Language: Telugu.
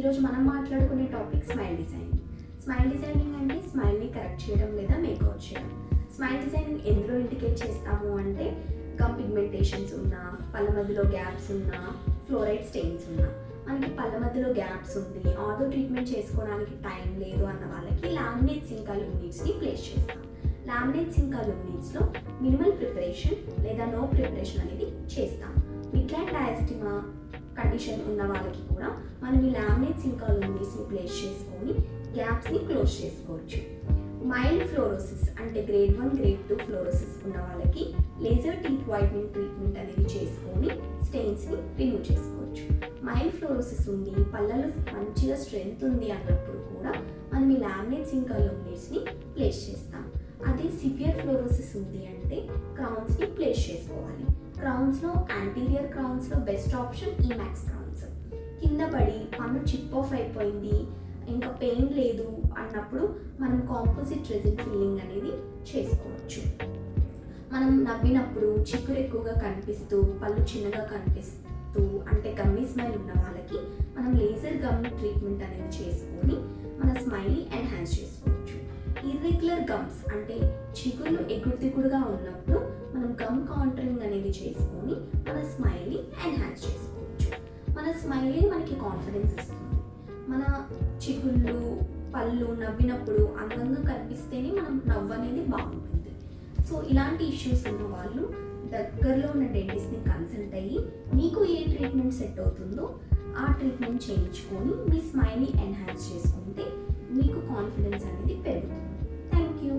ఈరోజు మనం మాట్లాడుకునే topic smile designing. Smile designing అంటే స్మైల్ని కరెక్ట్ చేయడం లేదా మేకౌట్ చేయడం. స్మైల్ డిజైనింగ్ ఎందులో ఇండికేట్ చేస్తాము అంటే గమ్ పిగ్మెంటేషన్స్ ఉన్నా, పళ్ళ మధ్యలో గ్యాప్స్ ఉన్నా, ఫ్లోరైడ్ స్టెయిన్స్ ఉన్నా. మనకి పళ్ళ మధ్యలో గ్యాప్స్ ఉంది, ఆర్థో ట్రీట్మెంట్ చేసుకోవడానికి టైం లేదు అన్న వాళ్ళకి లామినేట్స్ ఇంకా లూనిట్స్ని ప్లేస్ చేస్తాం. లామినేట్స్ ఇంకా లూనిట్స్లో మినిమల్ ప్రిపరేషన్ లేదా నో ప్రిపరేషన్ అనేది చేస్తాం. మిడ్లైన్ డయాస్టిమా కండిషన్ ఉన్న వాళ్ళకి కూడా మనం ఈ లామినేట్స్ ఇంకా లూనిట్స్ని ప్లేస్ చేసుకొని గ్యాప్స్ని క్లోజ్ చేసుకోవచ్చు. మైల్డ్ ఫ్లోరోసిస్ అంటే గ్రేడ్ 1, గ్రేడ్ 2 ఫ్లోరోసిస్ ఉన్న వాళ్ళకి లేజర్ టీత్ వైట్నింగ్ ట్రీట్మెంట్ అనేది చేసుకొని స్టెయిన్స్ని రిమూవ్ చేసుకోవచ్చు. మైల్డ్ ఫ్లోరోసిస్ ఉంది, పళ్ళలో మంచిగా స్ట్రెంగ్త్ ఉంది అన్నప్పుడు కూడా మనం ఈ లామినేట్స్ ఇంకా లూనిట్స్ని ప్లేస్ చేస్తాం. అదే సివియర్ ఫ్లోరోసిస్ ఉంది అంటే క్రౌన్స్ని ప్లేస్ చేసుకోవాలి. క్రౌన్స్లో యాంటీరియర్ క్రౌన్స్లో బెస్ట్ ఆప్షన్ ఈమాక్స్ క్రౌన్స్. కింద పడి పన్ను చిప్ ఆఫ్ అయిపోయింది, ఇంకా పెయిన్ లేదు అన్నప్పుడు మనం కాంపోజిట్ రెజిన్ ఫిల్లింగ్ అనేది చేసుకోవచ్చు. మనం నవ్వినప్పుడు చిక్కుడు ఎక్కువగా కనిపిస్తూ, పళ్ళు చిన్నగా కనిపిస్తూ అంటే గమ్మీ స్మైల్ ఉన్న వాళ్ళకి మనం లేజర్ గమ్ ట్రీట్మెంట్ అనేది చేసుకొని మన స్మైల్ని ఎన్హాన్స్ చేసుకోవచ్చు. ఇర్రెగ్యులర్ గమ్స్ అంటే చిగుళ్ళు ఎగుడు దిగుడుగా ఉన్నప్పుడు మనం గమ్ కాంటరింగ్ అనేది చేసుకొని మన స్మైల్ని ఎన్హాన్స్ చేసుకోవచ్చు. మన స్మైలే మనకి కాన్ఫిడెన్స్ ఇస్తుంది. మన చిగుళ్ళు పళ్ళు నవ్వినప్పుడు అందంగా కనిపిస్తేనే మనం నవ్వు అనేది బాగుంటుంది. సో ఇలాంటి ఇష్యూస్ ఉన్న వాళ్ళు దగ్గరలో ఉన్న డెంటిస్ట్ని కన్సల్ట్ అయ్యి మీకు ఏ ట్రీట్మెంట్ సెట్ అవుతుందో ఆ ట్రీట్మెంట్ చేయించుకొని మీ స్మైల్ని ఎన్హాన్స్ చేసుకుంటే మీకు కాన్ఫిడెన్స్ అనేది పెరుగుతుంది. Thank you.